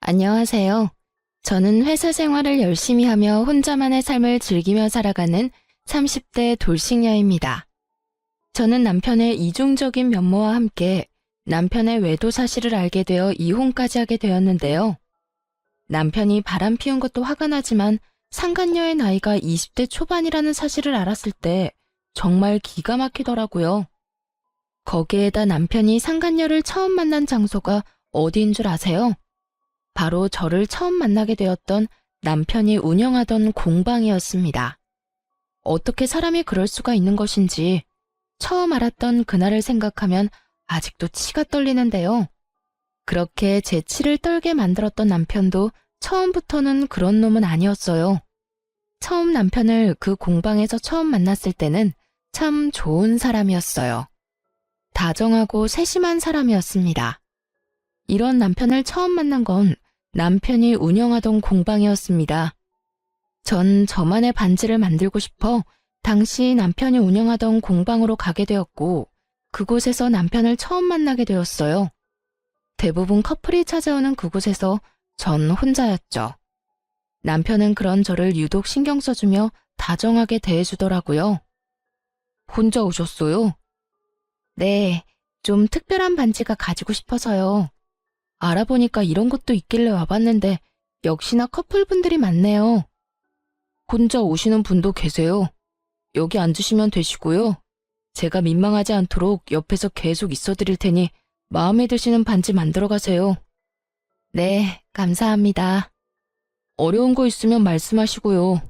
안녕하세요. 저는 회사 생활을 열심히 하며 혼자만의 삶을 즐기며 살아가는 30대 돌싱녀입니다. 저는 남편의 이중적인 면모와 함께 남편의 외도 사실을 알게 되어 이혼까지 하게 되었는데요. 남편이 바람 피운 것도 화가 나지만 상간녀의 나이가 20대 초반이라는 사실을 알았을 때 정말 기가 막히더라고요. 거기에다 남편이 상간녀를 처음 만난 장소가 어디인 줄 아세요? 바로 저를 처음 만나게 되었던 남편이 운영하던 공방이었습니다. 어떻게 사람이 그럴 수가 있는 것인지 처음 알았던 그날을 생각하면 아직도 치가 떨리는데요. 그렇게 제 치를 떨게 만들었던 남편도 처음부터는 그런 놈은 아니었어요. 처음 남편을 그 공방에서 처음 만났을 때는 참 좋은 사람이었어요. 다정하고 세심한 사람이었습니다. 이런 남편을 처음 만난 건 남편이 운영하던 공방이었습니다. 전 저만의 반지를 만들고 싶어 당시 남편이 운영하던 공방으로 가게 되었고 그곳에서 남편을 처음 만나게 되었어요. 대부분 커플이 찾아오는 그곳에서 전 혼자였죠. 남편은 그런 저를 유독 신경 써주며 다정하게 대해주더라고요. 혼자 오셨어요? 네, 좀 특별한 반지가 가지고 싶어서요. 알아보니까 이런 것도 있길래 와봤는데 역시나 커플분들이 많네요. 혼자 오시는 분도 계세요. 여기 앉으시면 되시고요. 제가 민망하지 않도록 옆에서 계속 있어드릴 테니 마음에 드시는 반지 만들어 가세요. 네, 감사합니다. 어려운 거 있으면 말씀하시고요.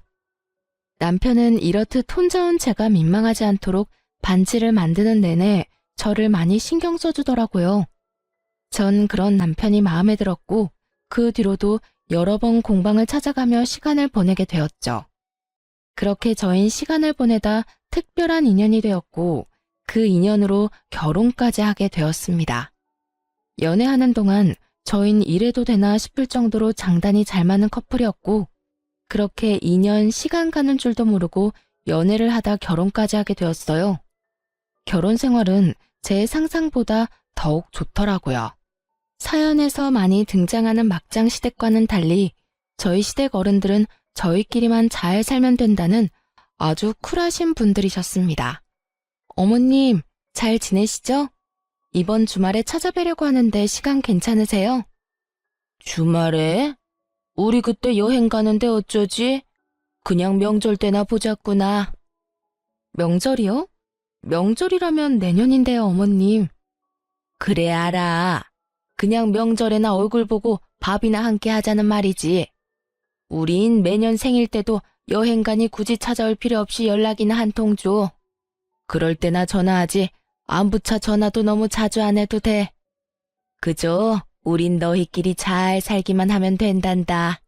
남편은 이렇듯 혼자 온 제가 민망하지 않도록 반지를 만드는 내내 저를 많이 신경 써주더라고요. 전 그런 남편이 마음에 들었고 그 뒤로도 여러 번 공방을 찾아가며 시간을 보내게 되었죠. 그렇게 저흰 시간을 보내다 특별한 인연이 되었고 그 인연으로 결혼까지 하게 되었습니다. 연애하는 동안 저흰 이래도 되나 싶을 정도로 장단이 잘 맞는 커플이었고 그렇게 2년 시간 가는 줄도 모르고 연애를 하다 결혼까지 하게 되었어요. 결혼 생활은 제 상상보다 더욱 좋더라고요. 사연에서 많이 등장하는 막장 시댁과는 달리 저희 시댁 어른들은 저희끼리만 잘 살면 된다는 아주 쿨하신 분들이셨습니다. 어머님, 잘 지내시죠? 이번 주말에 찾아뵈려고 하는데 시간 괜찮으세요? 주말에? 우리 그때 여행 가는데 어쩌지? 그냥 명절 때나 보자꾸나. 명절이요? 명절이라면 내년인데요, 어머님. 그래, 알아. 그냥 명절에나 얼굴 보고 밥이나 함께 하자는 말이지. 우린 매년 생일 때도 여행 가니 굳이 찾아올 필요 없이 연락이나 한 통 줘. 그럴 때나 전화하지 안부차 전화도 너무 자주 안 해도 돼. 그저 우린 너희끼리 잘 살기만 하면 된단다.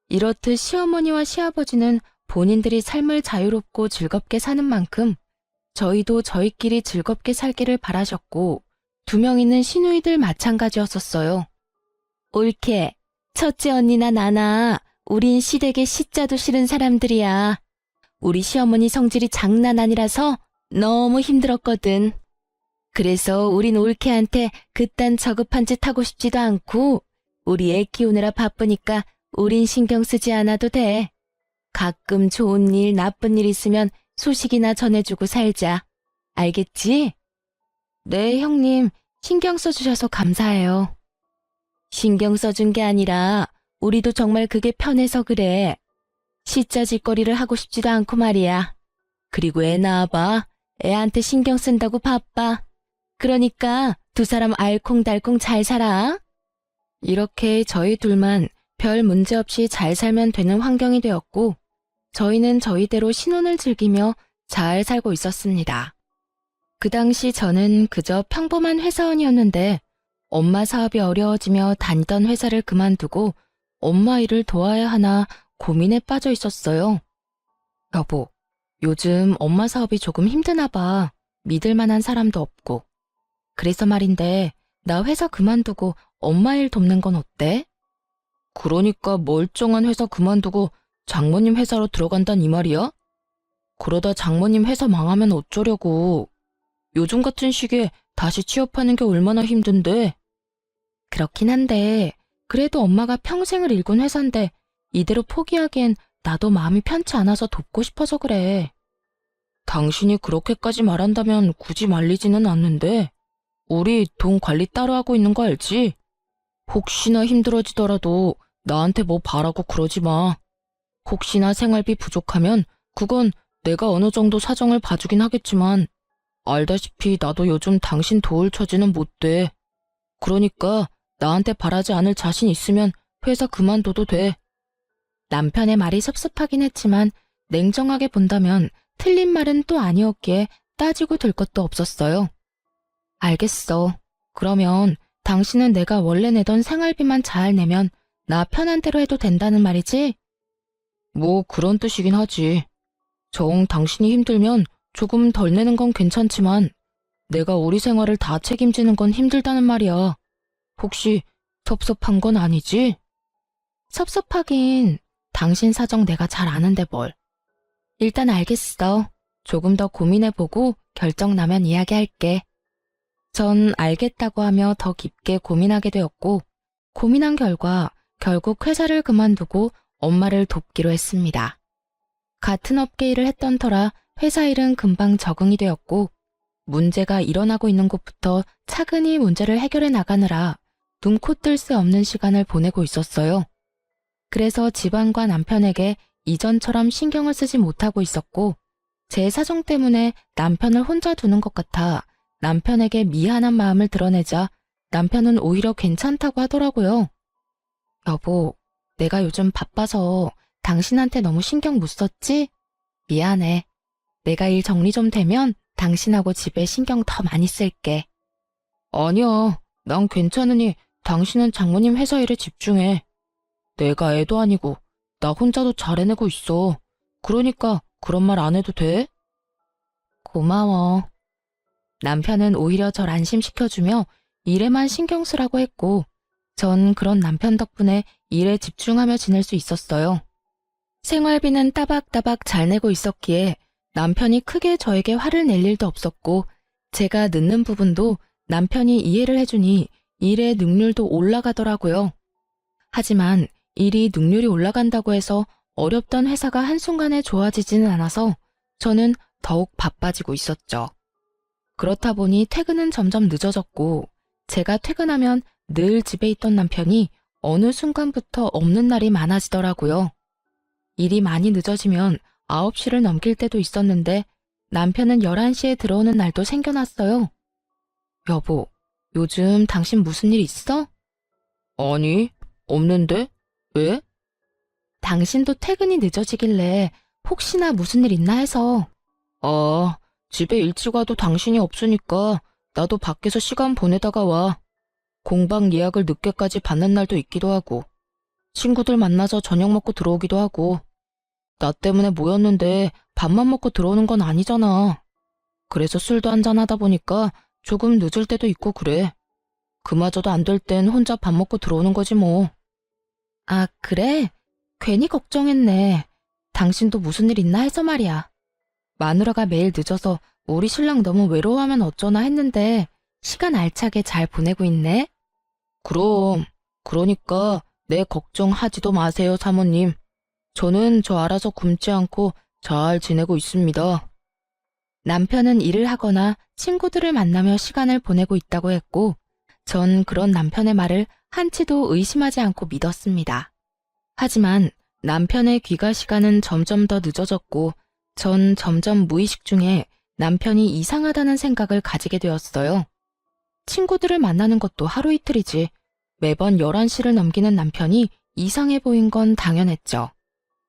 이렇듯 시어머니와 시아버지는 본인들이 삶을 자유롭고 즐겁게 사는 만큼 저희도 저희끼리 즐겁게 살기를 바라셨고 2명 있는 시누이들 마찬가지였었어요. 옳게, 첫째 언니나 나나 우린 시댁에 시자도 싫은 사람들이야. 우리 시어머니 성질이 장난 아니라서 너무 힘들었거든. 그래서 우린 올케한테 그딴 저급한 짓 하고 싶지도 않고 우리 애 키우느라 바쁘니까 우린 신경 쓰지 않아도 돼. 가끔 좋은 일, 나쁜 일 있으면 소식이나 전해주고 살자. 알겠지? 네, 형님. 신경 써주셔서 감사해요. 신경 써준 게 아니라 우리도 정말 그게 편해서 그래. 시자 짓거리를 하고 싶지도 않고 말이야. 그리고 애 낳아봐. 애한테 신경 쓴다고 바빠. 그러니까 2 사람 알콩달콩 잘 살아. 이렇게 저희 둘만 별 문제 없이 잘 살면 되는 환경이 되었고 저희는 저희대로 신혼을 즐기며 잘 살고 있었습니다. 그 당시 저는 그저 평범한 회사원이었는데 엄마 사업이 어려워지며 다니던 회사를 그만두고 엄마 일을 도와야 하나 고민에 빠져 있었어요. 여보, 요즘 엄마 사업이 조금 힘드나 봐. 믿을 만한 사람도 없고. 그래서 말인데 나 회사 그만두고 엄마 일 돕는 건 어때? 그러니까 멀쩡한 회사 그만두고 장모님 회사로 들어간단 이 말이야? 그러다 장모님 회사 망하면 어쩌려고. 요즘 같은 시기에 다시 취업하는 게 얼마나 힘든데. 그렇긴 한데 그래도 엄마가 평생을 일군 회사인데 이대로 포기하기엔 나도 마음이 편치 않아서 돕고 싶어서 그래. 당신이 그렇게까지 말한다면 굳이 말리지는 않는데 우리 돈 관리 따로 하고 있는 거 알지? 혹시나 힘들어지더라도 나한테 뭐 바라고 그러지 마. 혹시나 생활비 부족하면 그건 내가 어느 정도 사정을 봐주긴 하겠지만 알다시피 나도 요즘 당신 도울 처지는 못 돼. 그러니까 나한테 바라지 않을 자신 있으면 회사 그만둬도 돼. 남편의 말이 섭섭하긴 했지만 냉정하게 본다면 틀린 말은 또 아니었기에 따지고 들 것도 없었어요. 알겠어. 그러면 당신은 내가 원래 내던 생활비만 잘 내면 나 편한 대로 해도 된다는 말이지? 뭐 그런 뜻이긴 하지. 정 당신이 힘들면 조금 덜 내는 건 괜찮지만 내가 우리 생활을 다 책임지는 건 힘들다는 말이야. 혹시 섭섭한 건 아니지? 섭섭하긴 당신 사정 내가 잘 아는데 뭘. 일단 알겠어. 조금 더 고민해보고 결정 나면 이야기할게. 전 알겠다고 하며 더 깊게 고민하게 되었고 고민한 결과 결국 회사를 그만두고 엄마를 돕기로 했습니다. 같은 업계 일을 했던 터라 회사 일은 금방 적응이 되었고 문제가 일어나고 있는 곳부터 차근히 문제를 해결해 나가느라 눈코 뜰 새 없는 시간을 보내고 있었어요. 그래서 집안과 남편에게 이전처럼 신경을 쓰지 못하고 있었고 제 사정 때문에 남편을 혼자 두는 것 같아 남편에게 미안한 마음을 드러내자 남편은 오히려 괜찮다고 하더라고요. 여보, 내가 요즘 바빠서 당신한테 너무 신경 못 썼지? 미안해. 내가 일 정리 좀 되면 당신하고 집에 신경 더 많이 쓸게. 아니야, 난 괜찮으니 당신은 장모님 회사 일에 집중해. 내가 애도 아니고 나 혼자도 잘 해내고 있어. 그러니까 그런 말 안 해도 돼? 고마워. 남편은 오히려 절 안심시켜주며 일에만 신경 쓰라고 했고 전 그런 남편 덕분에 일에 집중하며 지낼 수 있었어요. 생활비는 따박따박 잘 내고 있었기에 남편이 크게 저에게 화를 낼 일도 없었고 제가 늦는 부분도 남편이 이해를 해주니 일의 능률도 올라가더라고요. 하지만 일이 능률이 올라간다고 해서 어렵던 회사가 한순간에 좋아지지는 않아서 저는 더욱 바빠지고 있었죠. 그렇다 보니 퇴근은 점점 늦어졌고 제가 퇴근하면 늘 집에 있던 남편이 어느 순간부터 없는 날이 많아지더라고요. 일이 많이 늦어지면 9시를 넘길 때도 있었는데 남편은 11시에 들어오는 날도 생겨났어요. 여보, 요즘 당신 무슨 일 있어? 아니, 없는데? 왜? 당신도 퇴근이 늦어지길래 혹시나 무슨 일 있나 해서. 아, 집에 일찍 와도 당신이 없으니까 나도 밖에서 시간 보내다가 와. 공방 예약을 늦게까지 받는 날도 있기도 하고 친구들 만나서 저녁 먹고 들어오기도 하고 나 때문에 모였는데 밥만 먹고 들어오는 건 아니잖아. 그래서 술도 한잔하다 보니까 조금 늦을 때도 있고 그래. 그마저도 안 될 땐 혼자 밥 먹고 들어오는 거지 뭐. 아, 그래? 괜히 걱정했네. 당신도 무슨 일 있나 해서 말이야. 마누라가 매일 늦어서 우리 신랑 너무 외로워하면 어쩌나 했는데 시간 알차게 잘 보내고 있네. 그럼, 그러니까 내 걱정하지도 마세요, 사모님. 저는 저 알아서 굶지 않고 잘 지내고 있습니다. 남편은 일을 하거나 친구들을 만나며 시간을 보내고 있다고 했고 전 그런 남편의 말을 한치도 의심하지 않고 믿었습니다. 하지만 남편의 귀가 시간은 점점 더 늦어졌고 전 점점 무의식 중에 남편이 이상하다는 생각을 가지게 되었어요. 친구들을 만나는 것도 하루 이틀이지 매번 11시를 넘기는 남편이 이상해 보인 건 당연했죠.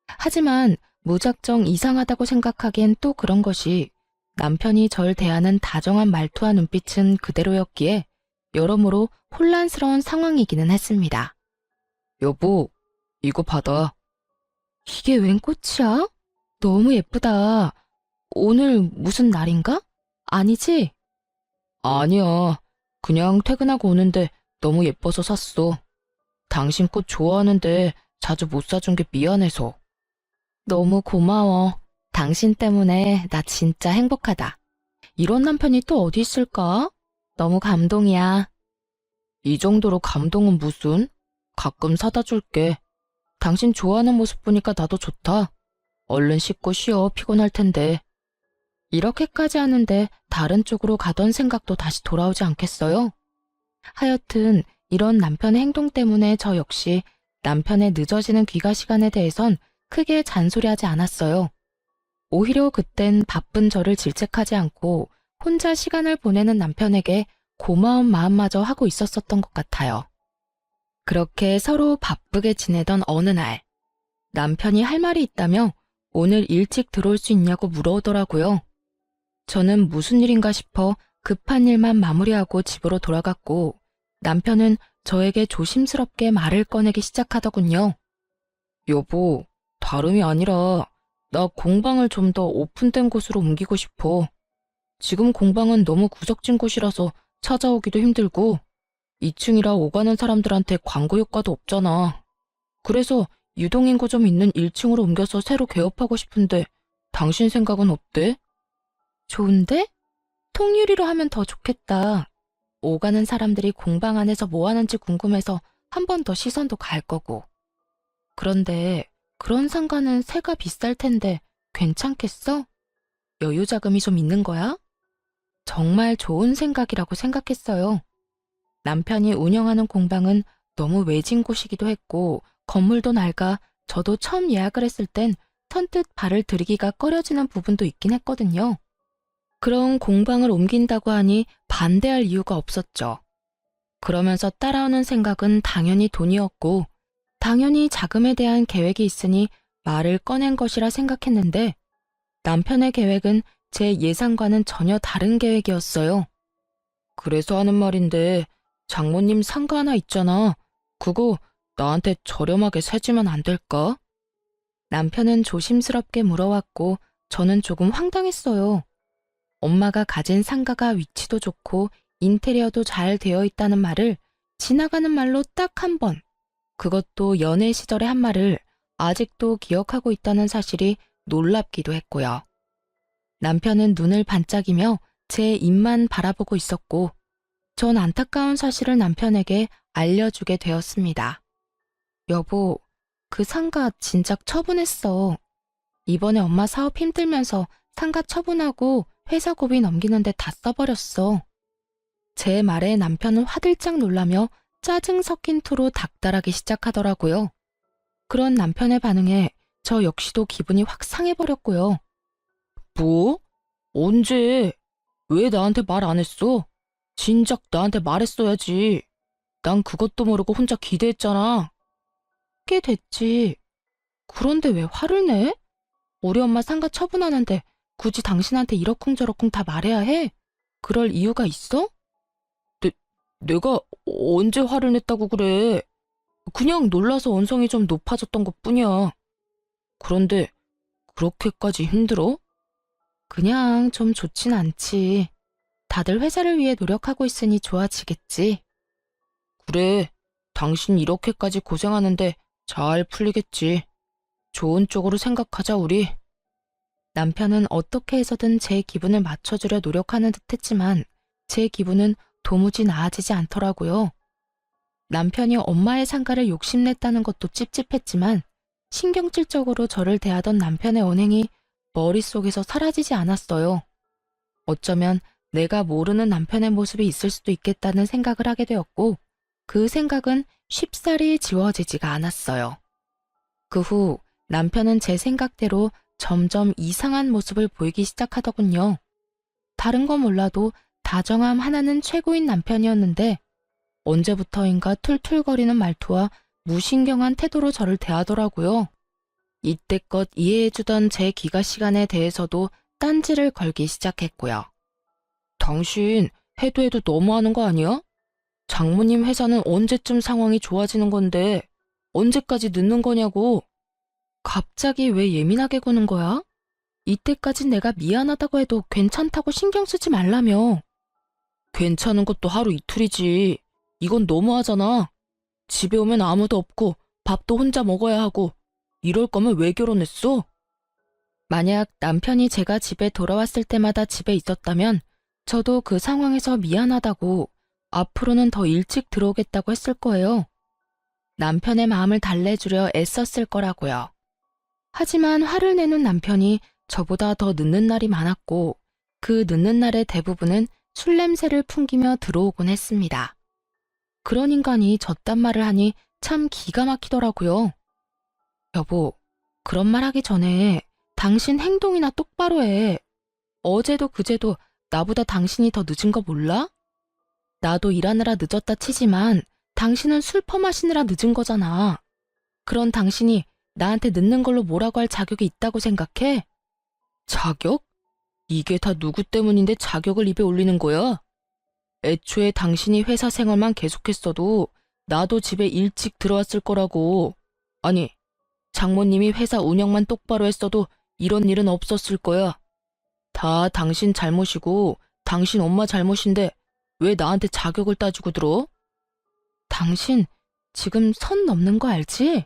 하지만 무작정 이상하다고 생각하기엔 또 그런 것이 남편이 절 대하는 다정한 말투와 눈빛은 그대로였기에 여러모로 혼란스러운 상황이기는 했습니다. 여보, 이거 받아. 이게 웬 꽃이야? 너무 예쁘다. 오늘 무슨 날인가? 아니지? 아니야. 그냥 퇴근하고 오는데 너무 예뻐서 샀어. 당신 꽃 좋아하는데 자주 못 사준 게 미안해서. 너무 고마워. 당신 때문에 나 진짜 행복하다. 이런 남편이 또 어디 있을까? 너무 감동이야. 이 정도로 감동은 무슨? 가끔 사다 줄게. 당신 좋아하는 모습 보니까 나도 좋다. 얼른 씻고 쉬어. 피곤할 텐데. 이렇게까지 하는데 다른 쪽으로 가던 생각도 다시 돌아오지 않겠어요? 하여튼 이런 남편의 행동 때문에 저 역시 남편의 늦어지는 귀가 시간에 대해선 크게 잔소리하지 않았어요. 오히려 그땐 바쁜 저를 질책하지 않고 혼자 시간을 보내는 남편에게 고마운 마음마저 하고 있었던 것 같아요. 그렇게 서로 바쁘게 지내던 어느 날, 남편이 할 말이 있다며 오늘 일찍 들어올 수 있냐고 물어오더라고요. 저는 무슨 일인가 싶어 급한 일만 마무리하고 집으로 돌아갔고, 남편은 저에게 조심스럽게 말을 꺼내기 시작하더군요. 여보, 다름이 아니라 나 공방을 좀 더 오픈된 곳으로 옮기고 싶어. 지금 공방은 너무 구석진 곳이라서 찾아오기도 힘들고 2층이라 오가는 사람들한테 광고 효과도 없잖아. 그래서 유동인구 좀 있는 1층으로 옮겨서 새로 개업하고 싶은데 당신 생각은 어때? 좋은데? 통유리로 하면 더 좋겠다. 오가는 사람들이 공방 안에서 뭐 하는지 궁금해서 한 번 더 시선도 갈 거고. 그런데 그런 상가는 세가 비쌀 텐데 괜찮겠어? 여유 자금이 좀 있는 거야? 정말 좋은 생각이라고 생각했어요. 남편이 운영하는 공방은 너무 외진 곳이기도 했고 건물도 낡아 저도 처음 예약을 했을 땐 선뜻 발을 들이기가 꺼려지는 부분도 있긴 했거든요. 그런 공방을 옮긴다고 하니 반대할 이유가 없었죠. 그러면서 따라오는 생각은 당연히 돈이었고 당연히 자금에 대한 계획이 있으니 말을 꺼낸 것이라 생각했는데 남편의 계획은 제 예상과는 전혀 다른 계획이었어요. 그래서 하는 말인데 장모님 상가 하나 있잖아. 그거 나한테 저렴하게 사주면 안 될까? 남편은 조심스럽게 물어왔고 저는 조금 황당했어요. 엄마가 가진 상가가 위치도 좋고 인테리어도 잘 되어 있다는 말을 지나가는 말로 딱 한 번, 그것도 연애 시절의 한 말을 아직도 기억하고 있다는 사실이 놀랍기도 했고요. 남편은 눈을 반짝이며 제 입만 바라보고 있었고 전 안타까운 사실을 남편에게 알려주게 되었습니다. 여보, 그 상가 진작 처분했어. 이번에 엄마 사업 힘들면서 상가 처분하고 회사 고비 넘기는데 다 써버렸어. 제 말에 남편은 화들짝 놀라며 짜증 섞인 투로 닥달하기 시작하더라고요. 그런 남편의 반응에 저 역시도 기분이 확 상해버렸고요. 뭐? 언제? 왜 나한테 말 안 했어? 진작 나한테 말했어야지. 난 그것도 모르고 혼자 기대했잖아. 꽤 됐지. 그런데 왜 화를 내? 우리 엄마 상가 처분하는데 굳이 당신한테 이러쿵저러쿵 다 말해야 해? 그럴 이유가 있어? 내가 언제 화를 냈다고 그래? 그냥 놀라서 언성이 좀 높아졌던 것뿐이야. 그런데 그렇게까지 힘들어? 그냥 좀 좋진 않지. 다들 회사를 위해 노력하고 있으니 좋아지겠지. 그래, 당신 이렇게까지 고생하는데 잘 풀리겠지. 좋은 쪽으로 생각하자, 우리. 남편은 어떻게 해서든 제 기분을 맞춰주려 노력하는 듯했지만 제 기분은 도무지 나아지지 않더라고요. 남편이 엄마의 상가를 욕심냈다는 것도 찝찝했지만 신경질적으로 저를 대하던 남편의 언행이 머릿속에서 사라지지 않았어요. 어쩌면 내가 모르는 남편의 모습이 있을 수도 있겠다는 생각을 하게 되었고 그 생각은 쉽사리 지워지지가 않았어요. 그 후 남편은 제 생각대로 점점 이상한 모습을 보이기 시작하더군요. 다른 건 몰라도 다정함 하나는 최고인 남편이었는데 언제부터인가 툴툴거리는 말투와 무신경한 태도로 저를 대하더라고요. 이때껏 이해해주던 제 귀가 시간에 대해서도 딴지를 걸기 시작했고요. 당신 해도 해도 너무하는 거 아니야? 장모님 회사는 언제쯤 상황이 좋아지는 건데 언제까지 늦는 거냐고. 갑자기 왜 예민하게 구는 거야? 이때까진 내가 미안하다고 해도 괜찮다고 신경 쓰지 말라며. 괜찮은 것도 하루 이틀이지. 이건 너무하잖아. 집에 오면 아무도 없고 밥도 혼자 먹어야 하고 이럴 거면 왜 결혼했어? 만약 남편이 제가 집에 돌아왔을 때마다 집에 있었다면 저도 그 상황에서 미안하다고 앞으로는 더 일찍 들어오겠다고 했을 거예요. 남편의 마음을 달래주려 애썼을 거라고요. 하지만 화를 내는 남편이 저보다 더 늦는 날이 많았고 그 늦는 날의 대부분은 술 냄새를 풍기며 들어오곤 했습니다. 그런 인간이 저딴 말을 하니 참 기가 막히더라고요. 여보, 그런 말 하기 전에 당신 행동이나 똑바로 해. 어제도 그제도 나보다 당신이 더 늦은 거 몰라? 나도 일하느라 늦었다 치지만 당신은 술 퍼마시느라 늦은 거잖아. 그런 당신이 나한테 늦는 걸로 뭐라고 할 자격이 있다고 생각해? 자격? 이게 다 누구 때문인데 자격을 입에 올리는 거야? 애초에 당신이 회사 생활만 계속했어도 나도 집에 일찍 들어왔을 거라고. 아니, 장모님이 회사 운영만 똑바로 했어도 이런 일은 없었을 거야. 다 당신 잘못이고 당신 엄마 잘못인데 왜 나한테 자격을 따지고 들어? 당신 지금 선 넘는 거 알지?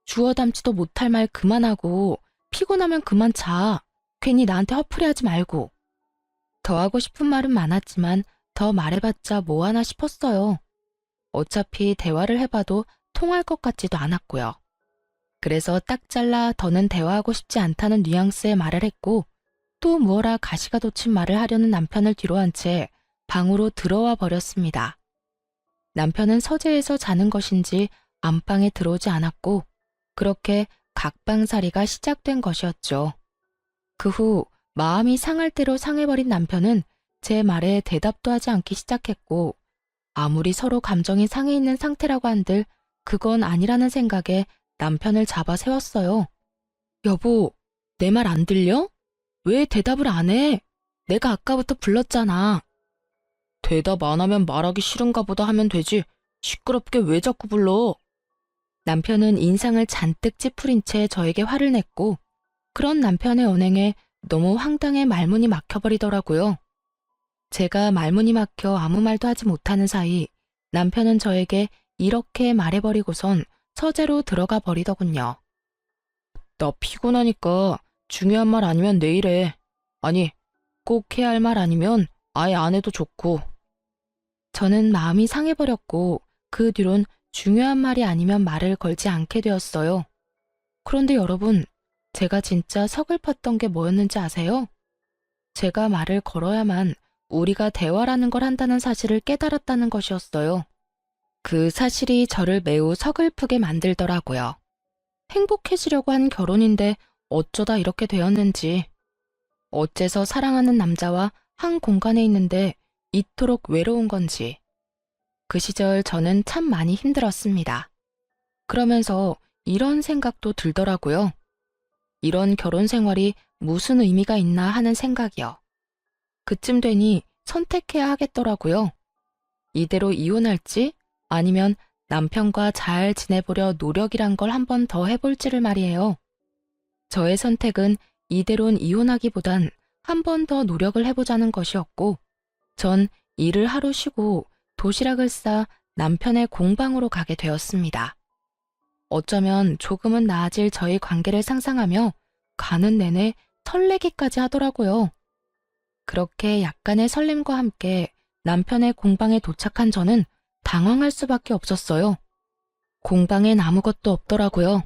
주워 담지도 못할 말 그만하고 피곤하면 그만 자. 괜히 나한테 화풀이하지 말고. 더 하고 싶은 말은 많았지만 더 말해봤자 뭐하나 싶었어요. 어차피 대화를 해봐도 통할 것 같지도 않았고요. 그래서 딱 잘라 더는 대화하고 싶지 않다는 뉘앙스의 말을 했고 또 무어라 가시가 돋친 말을 하려는 남편을 뒤로 한 채 방으로 들어와 버렸습니다. 남편은 서재에서 자는 것인지 안방에 들어오지 않았고 그렇게 각방살이가 시작된 것이었죠. 그 후 마음이 상할 대로 상해버린 남편은 제 말에 대답도 하지 않기 시작했고 아무리 서로 감정이 상해 있는 상태라고 한들 그건 아니라는 생각에 남편을 잡아 세웠어요. 여보, 내 말 안 들려? 왜 대답을 안 해? 내가 아까부터 불렀잖아. 대답 안 하면 말하기 싫은가 보다 하면 되지. 시끄럽게 왜 자꾸 불러? 남편은 인상을 잔뜩 찌푸린 채 저에게 화를 냈고 그런 남편의 언행에 너무 황당해 말문이 막혀버리더라고요. 제가 말문이 막혀 아무 말도 하지 못하는 사이 남편은 저에게 이렇게 말해버리고선 서재로 들어가 버리더군요. 나 피곤하니까 중요한 말 아니면 내일 해. 아니, 꼭 해야 할 말 아니면 아예 안 해도 좋고. 저는 마음이 상해버렸고 그 뒤론 중요한 말이 아니면 말을 걸지 않게 되었어요. 그런데 여러분, 제가 진짜 서글펐던 게 뭐였는지 아세요? 제가 말을 걸어야만 우리가 대화라는 걸 한다는 사실을 깨달았다는 것이었어요. 그 사실이 저를 매우 서글프게 만들더라고요. 행복해지려고 한 결혼인데 어쩌다 이렇게 되었는지. 어째서 사랑하는 남자와 한 공간에 있는데 이토록 외로운 건지. 그 시절 저는 참 많이 힘들었습니다. 그러면서 이런 생각도 들더라고요. 이런 결혼 생활이 무슨 의미가 있나 하는 생각이요. 그쯤 되니 선택해야 하겠더라고요. 이대로 이혼할지 아니면 남편과 잘 지내보려 노력이란 걸 한 번 더 해볼지를 말이에요. 저의 선택은 이대로는 이혼하기보단 한 번 더 노력을 해보자는 것이었고 전 일을 하루 쉬고 도시락을 싸 남편의 공방으로 가게 되었습니다. 어쩌면 조금은 나아질 저희 관계를 상상하며 가는 내내 설레기까지 하더라고요. 그렇게 약간의 설렘과 함께 남편의 공방에 도착한 저는 당황할 수밖에 없었어요. 공방엔 아무것도 없더라고요.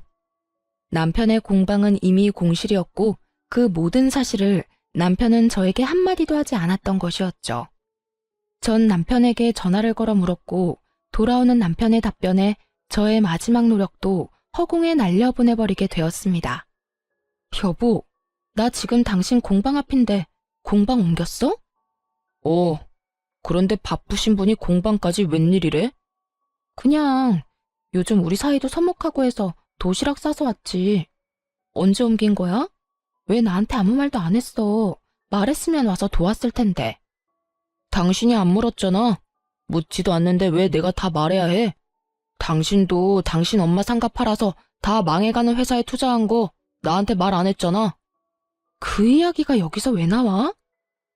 남편의 공방은 이미 공실이었고 그 모든 사실을 남편은 저에게 한마디도 하지 않았던 것이었죠. 전 남편에게 전화를 걸어 물었고 돌아오는 남편의 답변에 저의 마지막 노력도 허공에 날려보내버리게 되었습니다. 여보, 나 지금 당신 공방 앞인데 공방 옮겼어? 그런데 바쁘신 분이 공방까지 웬일이래? 그냥 요즘 우리 사이도 서먹하고 해서 도시락 싸서 왔지. 언제 옮긴 거야? 왜 나한테 아무 말도 안 했어? 말했으면 와서 도왔을 텐데. 당신이 안 물었잖아. 묻지도 않는데 왜 내가 다 말해야 해? 당신도 당신 엄마 상가 팔아서 다 망해가는 회사에 투자한 거 나한테 말 안 했잖아. 그 이야기가 여기서 왜 나와?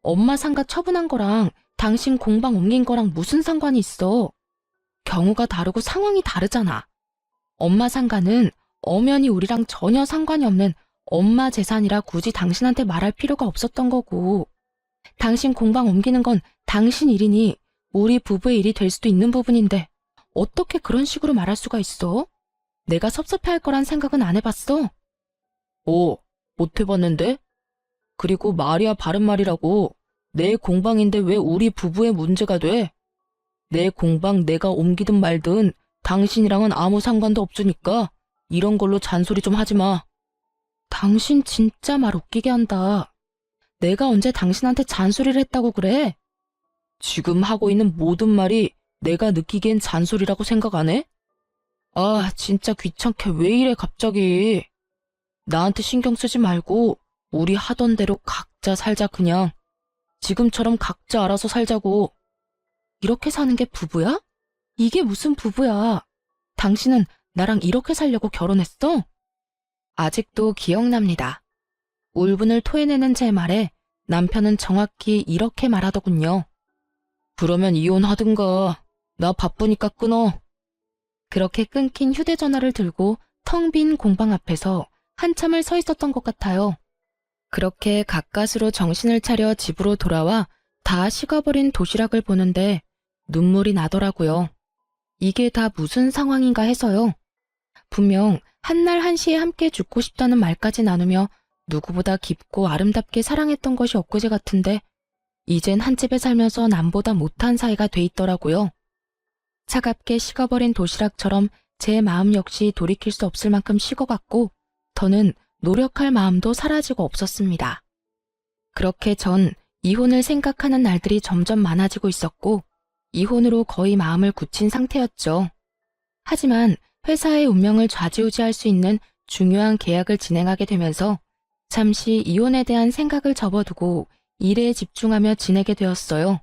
엄마 상가 처분한 거랑 당신 공방 옮긴 거랑 무슨 상관이 있어? 경우가 다르고 상황이 다르잖아. 엄마 상가는 엄연히 우리랑 전혀 상관이 없는 엄마 재산이라 굳이 당신한테 말할 필요가 없었던 거고, 당신 공방 옮기는 건 당신 일이니 우리 부부의 일이 될 수도 있는 부분인데 어떻게 그런 식으로 말할 수가 있어? 내가 섭섭해할 거란 생각은 안 해봤어? 못 해봤는데? 그리고 말이야 바른 말이라고. 내 공방인데 왜 우리 부부의 문제가 돼? 내 공방 내가 옮기든 말든 당신이랑은 아무 상관도 없으니까 이런 걸로 잔소리 좀 하지 마. 당신 진짜 말 웃기게 한다. 내가 언제 당신한테 잔소리를 했다고 그래? 지금 하고 있는 모든 말이 내가 느끼기엔 잔소리라고 생각 안 해? 아, 진짜 귀찮게 왜 이래 갑자기. 나한테 신경 쓰지 말고 우리 하던 대로 각자 살자 그냥. 지금처럼 각자 알아서 살자고. 이렇게 사는 게 부부야? 이게 무슨 부부야? 당신은 나랑 이렇게 살려고 결혼했어? 아직도 기억납니다. 울분을 토해내는 제 말에 남편은 정확히 이렇게 말하더군요. 그러면 이혼하든가. 나 바쁘니까 끊어. 그렇게 끊긴 휴대전화를 들고 텅 빈 공방 앞에서 한참을 서 있었던 것 같아요. 그렇게 가까스로 정신을 차려 집으로 돌아와 다 식어버린 도시락을 보는데 눈물이 나더라고요. 이게 다 무슨 상황인가 해서요. 분명 한날 한시에 함께 죽고 싶다는 말까지 나누며 누구보다 깊고 아름답게 사랑했던 것이 엊그제 같은데 이젠 한 집에 살면서 남보다 못한 사이가 돼 있더라고요. 차갑게 식어버린 도시락처럼 제 마음 역시 돌이킬 수 없을 만큼 식어갔고 더는 노력할 마음도 사라지고 없었습니다. 그렇게 전 이혼을 생각하는 날들이 점점 많아지고 있었고 이혼으로 거의 마음을 굳힌 상태였죠. 하지만 회사의 운명을 좌지우지할 수 있는 중요한 계약을 진행하게 되면서 잠시 이혼에 대한 생각을 접어두고 일에 집중하며 지내게 되었어요.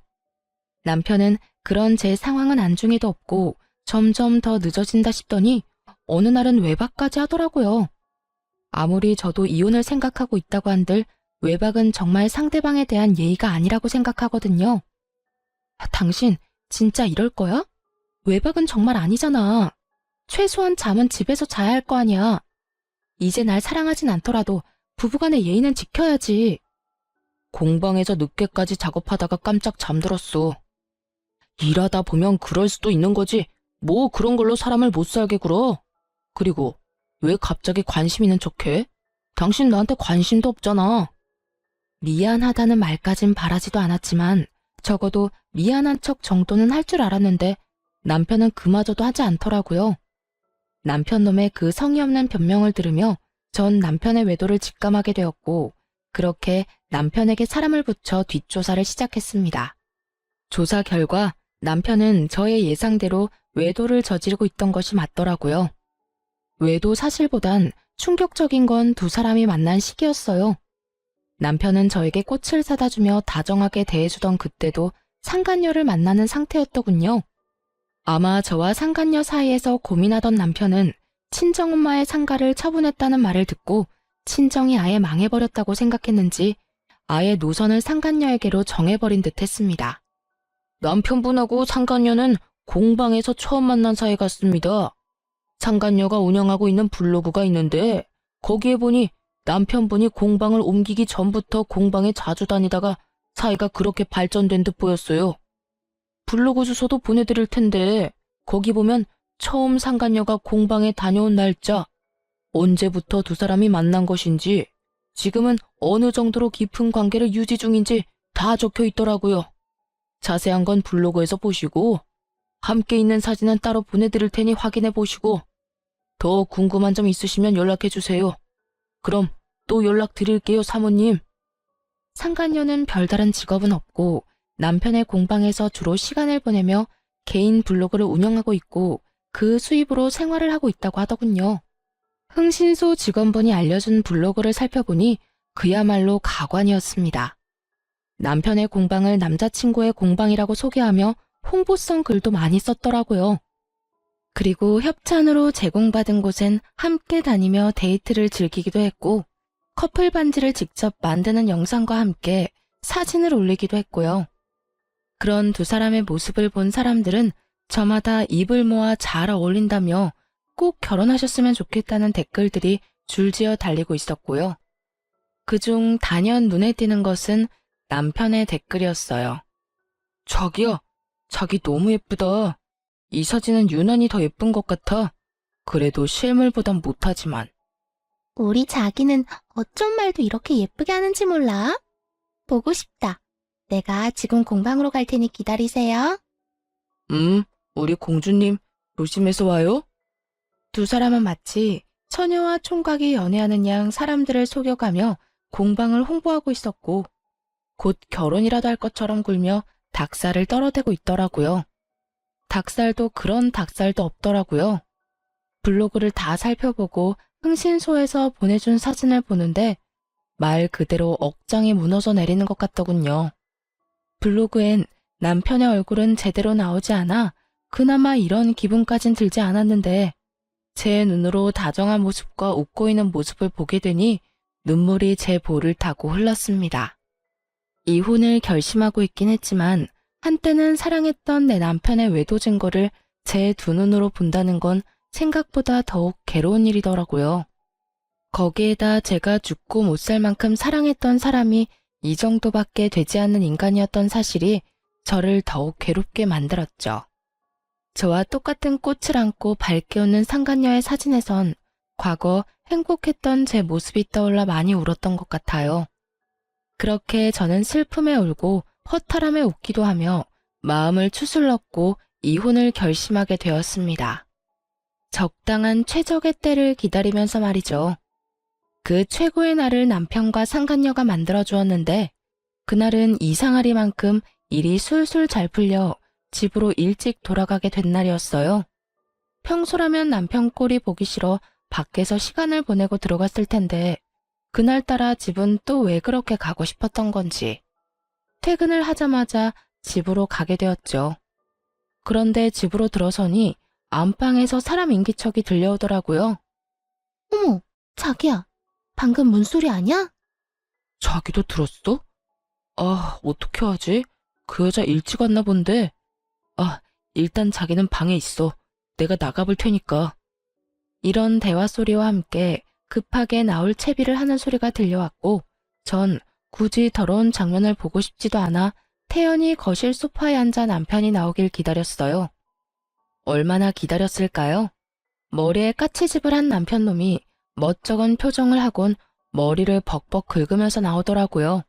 남편은 그런 제 상황은 안중에도 없고 점점 더 늦어진다 싶더니 어느 날은 외박까지 하더라고요. 아무리 저도 이혼을 생각하고 있다고 한들 외박은 정말 상대방에 대한 예의가 아니라고 생각하거든요. 당신 진짜 이럴 거야? 외박은 정말 아니잖아. 최소한 잠은 집에서 자야 할 거 아니야. 이제 날 사랑하진 않더라도 부부간의 예의는 지켜야지. 공방에서 늦게까지 작업하다가 깜짝 잠들었어. 일하다 보면 그럴 수도 있는 거지. 뭐 그런 걸로 사람을 못 살게 굴어. 그리고 왜 갑자기 관심 있는 척해? 당신 나한테 관심도 없잖아. 미안하다는 말까진 바라지도 않았지만 적어도 미안한 척 정도는 할 줄 알았는데 남편은 그마저도 하지 않더라고요. 남편 놈의 그 성의 없는 변명을 들으며 전 남편의 외도를 직감하게 되었고 그렇게 남편에게 사람을 붙여 뒷조사를 시작했습니다. 조사 결과 남편은 저의 예상대로 외도를 저지르고 있던 것이 맞더라고요. 외도 사실보단 충격적인 건 두 사람이 만난 시기였어요. 남편은 저에게 꽃을 사다 주며 다정하게 대해주던 그때도 상간녀를 만나는 상태였더군요. 아마 저와 상간녀 사이에서 고민하던 남편은 친정엄마의 상가를 처분했다는 말을 듣고 친정이 아예 망해버렸다고 생각했는지 아예 노선을 상간녀에게로 정해버린 듯 했습니다. 남편분하고 상간녀는 공방에서 처음 만난 사이 같습니다. 상간녀가 운영하고 있는 블로그가 있는데 거기에 보니 남편분이 공방을 옮기기 전부터 공방에 자주 다니다가 사이가 그렇게 발전된 듯 보였어요. 블로그 주소도 보내드릴 텐데 거기 보면 처음 상간녀가 공방에 다녀온 날짜, 언제부터 두 사람이 만난 것인지, 지금은 어느 정도로 깊은 관계를 유지 중인지 다 적혀 있더라고요. 자세한 건 블로그에서 보시고 함께 있는 사진은 따로 보내드릴 테니 확인해 보시고 더 궁금한 점 있으시면 연락해 주세요. 그럼 또 연락드릴게요, 사모님. 상간녀는 별다른 직업은 없고 남편의 공방에서 주로 시간을 보내며 개인 블로그를 운영하고 있고 그 수입으로 생활을 하고 있다고 하더군요. 흥신소 직원분이 알려준 블로그를 살펴보니 그야말로 가관이었습니다. 남편의 공방을 남자친구의 공방이라고 소개하며 홍보성 글도 많이 썼더라고요. 그리고 협찬으로 제공받은 곳엔 함께 다니며 데이트를 즐기기도 했고 커플 반지를 직접 만드는 영상과 함께 사진을 올리기도 했고요. 그런 두 사람의 모습을 본 사람들은 저마다 입을 모아 잘 어울린다며 꼭 결혼하셨으면 좋겠다는 댓글들이 줄지어 달리고 있었고요. 그중 단연 눈에 띄는 것은 남편의 댓글이었어요. 자기야, 자기 너무 예쁘다. 이 사진은 유난히 더 예쁜 것 같아. 그래도 실물보단 못하지만. 우리 자기는 어쩜 말도 이렇게 예쁘게 하는지 몰라. 보고 싶다. 내가 지금 공방으로 갈 테니 기다리세요. 우리 공주님 조심해서 와요. 두 사람은 마치 처녀와 총각이 연애하는 양 사람들을 속여가며 공방을 홍보하고 있었고 곧 결혼이라도 할 것처럼 굴며 닭살을 떨어대고 있더라고요. 닭살도 그런 닭살도 없더라고요. 블로그를 다 살펴보고 흥신소에서 보내준 사진을 보는데 말 그대로 억장이 무너져 내리는 것 같더군요. 블로그엔 남편의 얼굴은 제대로 나오지 않아 그나마 이런 기분까진 들지 않았는데 제 눈으로 다정한 모습과 웃고 있는 모습을 보게 되니 눈물이 제 볼을 타고 흘렀습니다. 이혼을 결심하고 있긴 했지만 한때는 사랑했던 내 남편의 외도 증거를 제 두 눈으로 본다는 건 생각보다 더욱 괴로운 일이더라고요. 거기에다 제가 죽고 못 살 만큼 사랑했던 사람이 이 정도밖에 되지 않는 인간이었던 사실이 저를 더욱 괴롭게 만들었죠. 저와 똑같은 꽃을 안고 밝게 웃는 상간녀의 사진에선 과거 행복했던 제 모습이 떠올라 많이 울었던 것 같아요. 그렇게 저는 슬픔에 울고 허탈함에 웃기도 하며 마음을 추슬렀고 이혼을 결심하게 되었습니다. 적당한 최적의 때를 기다리면서 말이죠. 그 최고의 날을 남편과 상간녀가 만들어주었는데 그날은 이상하리만큼 일이 술술 잘 풀려 집으로 일찍 돌아가게 된 날이었어요. 평소라면 남편 꼴이 보기 싫어 밖에서 시간을 보내고 들어갔을 텐데 그날따라 집은 또 왜 그렇게 가고 싶었던 건지 퇴근을 하자마자 집으로 가게 되었죠. 그런데 집으로 들어서니 안방에서 사람 인기척이 들려오더라고요. 어머, 자기야. 방금 문소리 아냐? 자기도 들었어? 아, 어떻게 하지? 그 여자 일찍 왔나 본데. 아, 일단 자기는 방에 있어. 내가 나가볼 테니까. 이런 대화 소리와 함께 급하게 나올 채비를 하는 소리가 들려왔고 전 굳이 더러운 장면을 보고 싶지도 않아 태연히 거실 소파에 앉아 남편이 나오길 기다렸어요. 얼마나 기다렸을까요? 머리에 까치집을 한 남편놈이 멋쩍은 표정을 하곤 머리를 벅벅 긁으면서 나오더라고요.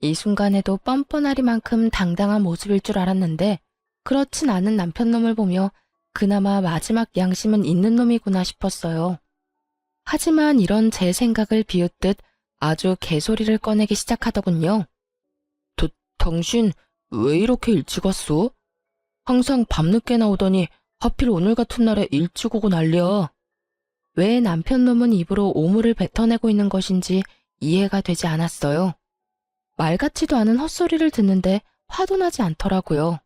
이 순간에도 뻔뻔하리만큼 당당한 모습일 줄 알았는데 그렇진 않은 남편놈을 보며 그나마 마지막 양심은 있는 놈이구나 싶었어요. 하지만 이런 제 생각을 비웃듯 아주 개소리를 꺼내기 시작하더군요. 당신 왜 이렇게 일찍 왔어? 항상 밤늦게 나오더니 하필 오늘 같은 날에 일찍 오고 난리야. 왜 남편놈은 입으로 오물을 뱉어내고 있는 것인지 이해가 되지 않았어요. 말 같지도 않은 헛소리를 듣는데 화도 나지 않더라고요.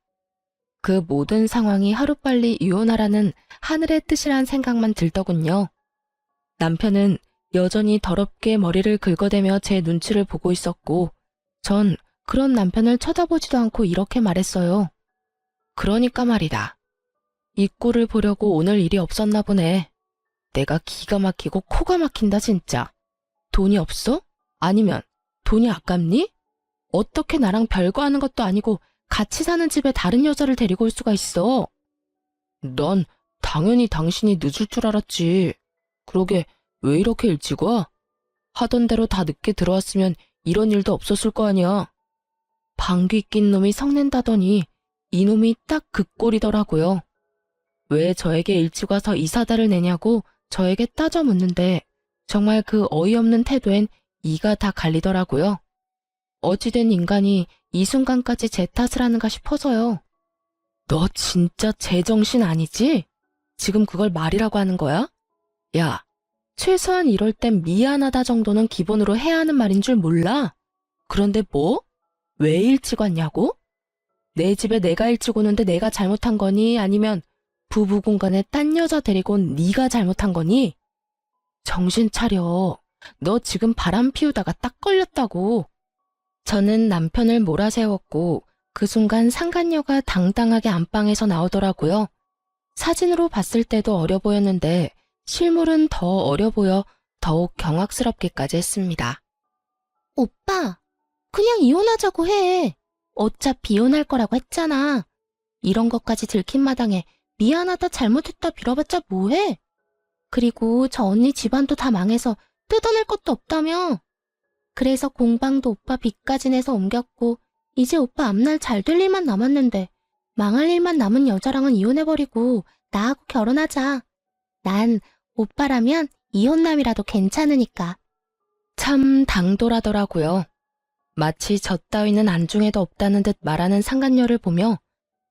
그 모든 상황이 하루빨리 이혼하라는 하늘의 뜻이란 생각만 들더군요. 남편은 여전히 더럽게 머리를 긁어대며 제 눈치를 보고 있었고 전 그런 남편을 쳐다보지도 않고 이렇게 말했어요. 그러니까 말이다. 이 꼴을 보려고 오늘 일이 없었나 보네. 내가 기가 막히고 코가 막힌다 진짜. 돈이 없어? 아니면 돈이 아깝니? 어떻게 나랑 별거 하는 것도 아니고 같이 사는 집에 다른 여자를 데리고 올 수가 있어? 난 당연히 당신이 늦을 줄 알았지. 그러게 왜 이렇게 일찍 와? 하던 대로 다 늦게 들어왔으면 이런 일도 없었을 거 아니야. 방귀 낀 놈이 성낸다더니 이놈이 딱 그 꼴이더라고요. 왜 저에게 일찍 와서 이 사달을 내냐고 저에게 따져 묻는데 정말 그 어이없는 태도엔 이가 다 갈리더라고요. 어찌된 인간이 이 순간까지 제 탓을 하는가 싶어서요. 너 진짜 제정신 아니지? 지금 그걸 말이라고 하는 거야? 야, 최소한 이럴 땐 미안하다 정도는 기본으로 해야 하는 말인 줄 몰라? 그런데 뭐? 왜 일찍 왔냐고? 내 집에 내가 일찍 오는데 내가 잘못한 거니? 아니면 부부 공간에 딴 여자 데리고 온 네가 잘못한 거니? 정신 차려. 너 지금 바람 피우다가 딱 걸렸다고. 저는 남편을 몰아세웠고 그 순간 상간녀가 당당하게 안방에서 나오더라고요. 사진으로 봤을 때도 어려 보였는데 실물은 더 어려 보여 더욱 경악스럽기까지 했습니다. 오빠, 그냥 이혼하자고 해. 어차피 이혼할 거라고 했잖아. 이런 것까지 들킨 마당에 미안하다 잘못했다 빌어봤자 뭐해? 그리고 저 언니 집안도 다 망해서 뜯어낼 것도 없다며. 그래서 공방도 오빠 빚까지 내서 옮겼고 이제 오빠 앞날 잘 될 일만 남았는데 망할 일만 남은 여자랑은 이혼해버리고 나하고 결혼하자. 난 오빠라면 이혼남이라도 괜찮으니까. 참 당돌하더라고요. 마치 저 따위는 안중에도 없다는 듯 말하는 상간녀를 보며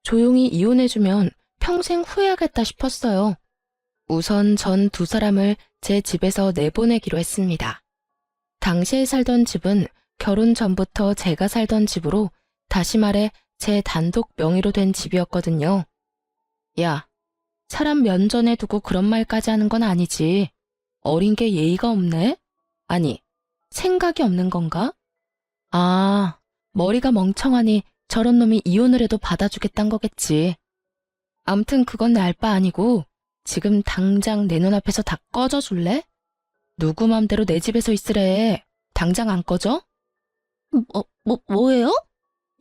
조용히 이혼해주면 평생 후회하겠다 싶었어요. 우선 전 두 사람을 제 집에서 내보내기로 했습니다. 당시에 살던 집은 결혼 전부터 제가 살던 집으로, 다시 말해 제 단독 명의로 된 집이었거든요. 야, 사람 면전에 두고 그런 말까지 하는 건 아니지. 어린 게 예의가 없네? 아니, 생각이 없는 건가? 아, 머리가 멍청하니 저런 놈이 이혼을 해도 받아주겠단 거겠지. 암튼 그건 내 알 바 아니고 지금 당장 내 눈앞에서 다 꺼져줄래? 누구 맘대로 내 집에서 있으래. 당장 안 꺼져? 뭐예요?